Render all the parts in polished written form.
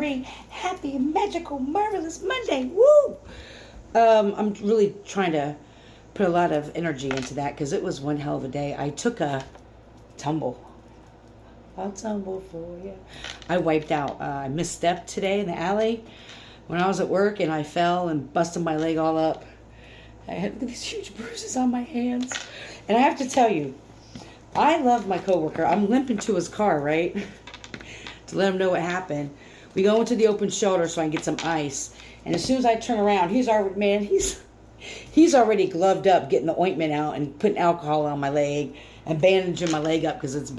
Happy, magical, marvelous Monday. Woo! I'm really trying to put a lot of energy into that because it was one hell of a day. I took a tumble. I'll tumble for you. I wiped out. I misstepped today in the alley when I was at work and I fell and busted my leg all up. I had these huge bruises on my hands. And I have to tell you, I love my coworker. I'm limping to his car, right? To let him know what happened. We go into the open shoulder so I can get some ice. And as soon as I turn around, he's already gloved up, getting the ointment out and putting alcohol on my leg and bandaging my leg up because it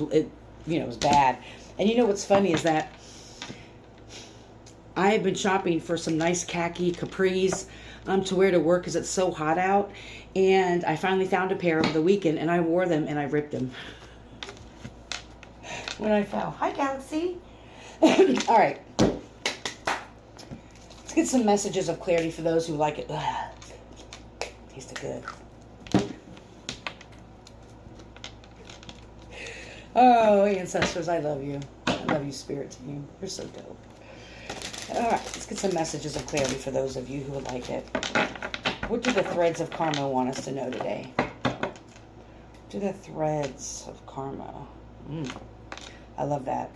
was bad. And you know what's funny is that I have been shopping for some nice khaki capris to wear to work because it's so hot out. And I finally found a pair over the weekend and I wore them and I ripped them when I fell. Hi, Galaxy. All right. Let's get some messages of clarity for those who like it. Tasted good. Oh, ancestors, I love you. I love you, spirit team. You're so dope. All right, let's get some messages of clarity for those of you who would like it. What do the threads of karma want us to know today? What do the threads of karma? I love that.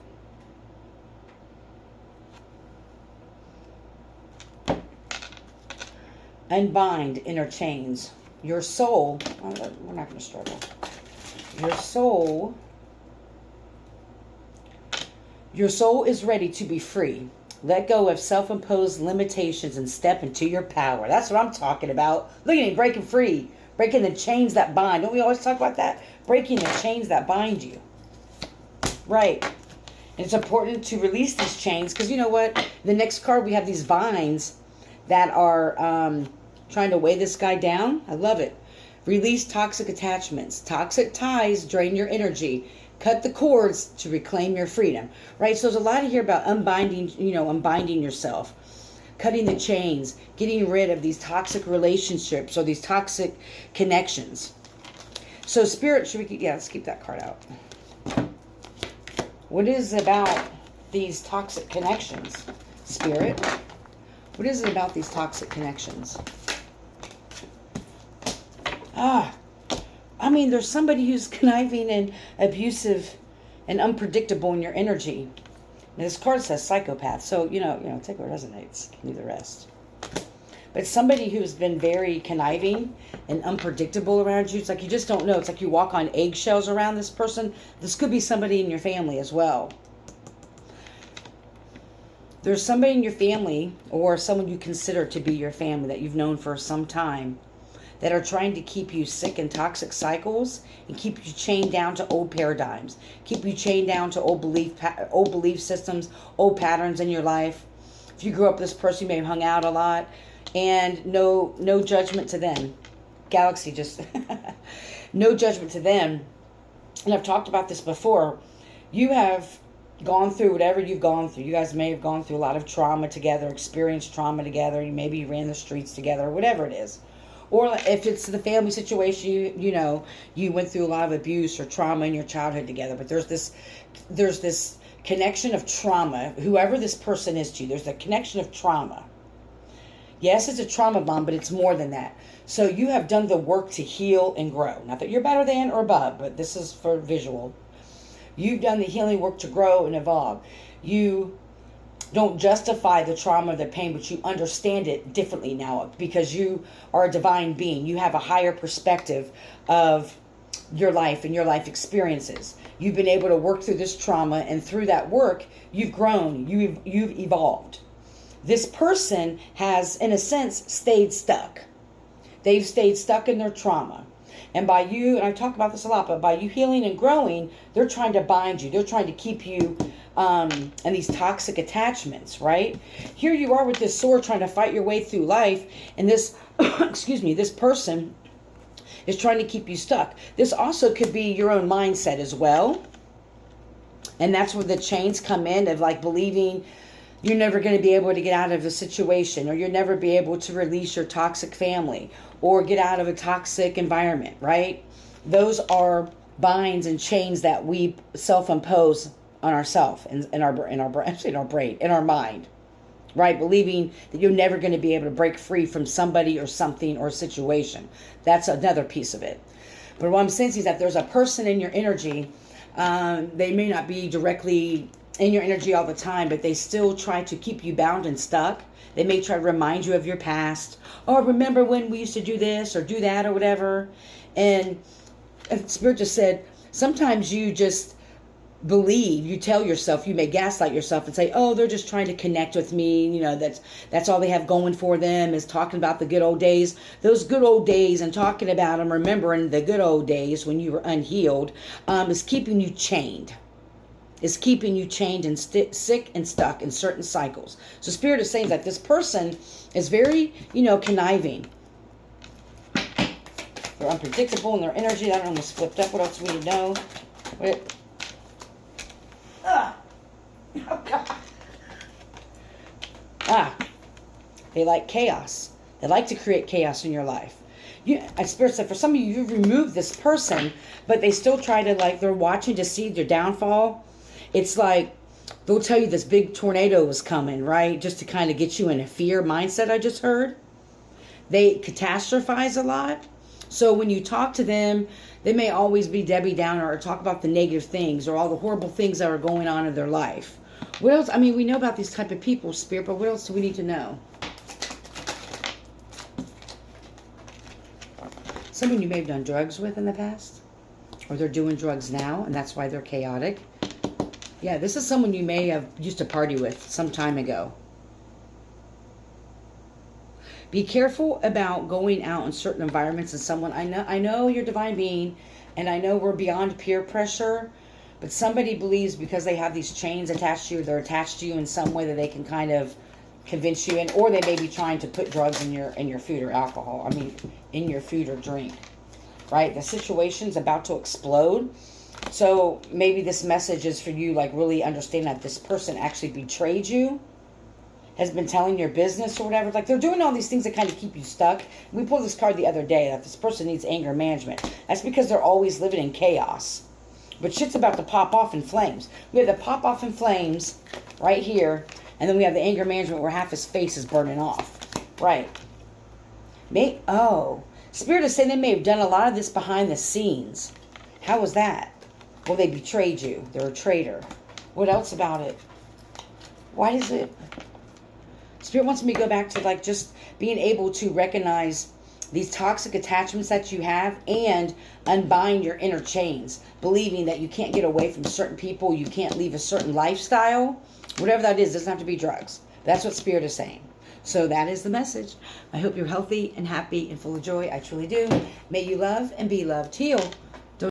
Unbind inner chains. Your soul, we're not going to struggle. Your soul is ready to be free. Let go of self-imposed limitations and step into your power. That's what I'm talking about. Look at me, breaking free. Breaking the chains that bind. Don't we always talk about that? Breaking the chains that bind you. Right. And it's important to release these chains because you know what? The next card we have these vines that are trying to weigh this guy down. I love it. Release toxic attachments. Toxic ties drain your energy. Cut the cords to reclaim your freedom. Right? So there's a lot here about unbinding yourself. Cutting the chains. Getting rid of these toxic relationships or these toxic connections. So spirit, let's keep that card out. What is it about these toxic connections, spirit? What is it about these toxic connections? There's somebody who's conniving and abusive and unpredictable in your energy. Now, this card says psychopath, so, take what resonates, leave the rest. But somebody who's been very conniving and unpredictable around you, it's like you just don't know. It's like you walk on eggshells around this person. This could be somebody in your family as well. There's somebody in your family or someone you consider to be your family that you've known for some time that are trying to keep you sick in toxic cycles and keep you chained down to old paradigms, keep you chained down to old belief systems, old patterns in your life. If you grew up with this person, you may have hung out a lot, and no judgment to them. Galaxy, just no judgment to them. And I've talked about this before. You have gone through whatever you've gone through. You guys may have gone through a lot of trauma together, experienced trauma together. Maybe you ran the streets together, whatever it is. Or if it's the family situation, you went through a lot of abuse or trauma in your childhood together. But there's this connection of trauma. Whoever this person is to you, there's a connection of trauma. Yes, it's a trauma bond, but it's more than that. So you have done the work to heal and grow. Not that you're better than or above, but this is for visual. You've done the healing work to grow and evolve. You don't justify the trauma or the pain, but you understand it differently now because you are a divine being. You have a higher perspective of your life and your life experiences. You've been able to work through this trauma, and through that work, you've grown, you've evolved. This person has, in a sense, stayed stuck. They've stayed stuck in their trauma. And by you, and I talk about this a lot, but by you healing and growing, they're trying to bind you. They're trying to keep you in these toxic attachments, right? Here you are with this sword trying to fight your way through life. And this, this person is trying to keep you stuck. This also could be your own mindset as well. And that's where the chains come in of like believing you're never going to be able to get out of a situation, or you'll never be able to release your toxic family or get out of a toxic environment, right? Those are binds and chains that we self-impose on ourselves, in our brain, in our mind. right? Believing that you're never going to be able to break free from somebody or something or situation. That's another piece of it. But what I'm sensing is that there's a person in your energy. They may not be directly in your energy all the time, but they still try to keep you bound and stuck. They may try to remind you of your past. Oh, remember when we used to do this or do that or whatever. And Spirit just said, sometimes you just believe, you tell yourself, you may gaslight yourself and say, oh, they're just trying to connect with me. You know, that's all they have going for them is talking about the good old days. Those good old days and talking about them, remembering the good old days when you were unhealed, is keeping you chained. Is keeping you chained and sick and stuck in certain cycles. So Spirit is saying that this person is very, conniving. They're unpredictable in their energy. That almost flipped up. What else do we need to know? Oh, God. They like chaos. They like to create chaos in your life. Spirit said, for some of you, you've removed this person, but they still try to, they're watching to see their downfall. It's like they'll tell you this big tornado is coming, right? Just to kind of get you in a fear mindset, I just heard. They catastrophize a lot. So when you talk to them, they may always be Debbie Downer or talk about the negative things or all the horrible things that are going on in their life. What else? I mean, we know about these type of people, Spirit, but what else do we need to know? Someone you may have done drugs with in the past, or they're doing drugs now, and that's why they're chaotic. Yeah, this is someone you may have used to party with some time ago. Be careful about going out in certain environments and someone, I know you're divine being, and I know we're beyond peer pressure, but somebody believes because they have these chains attached to you, they're attached to you in some way that they can kind of convince you in, or they may be trying to put drugs in your food or alcohol. I mean, in your food or drink, right? The situation's about to explode. So maybe this message is for you, really understand that this person actually betrayed you, has been telling your business or whatever. They're doing all these things that kind of keep you stuck. We pulled this card the other day that this person needs anger management. That's because they're always living in chaos. But shit's about to pop off in flames. We have the pop off in flames right here. And then we have the anger management where half his face is burning off. Right. Spirit is saying they may have done a lot of this behind the scenes. How was that? Well, they betrayed you. They're a traitor. What else about it? Why does it... Spirit wants me to go back to just being able to recognize these toxic attachments that you have and unbind your inner chains, believing that you can't get away from certain people, you can't leave a certain lifestyle, whatever that is. It doesn't have to be drugs. That's what Spirit is saying. So that is the message. I hope you're healthy and happy and full of joy. I truly do. May you love and be loved. Heal.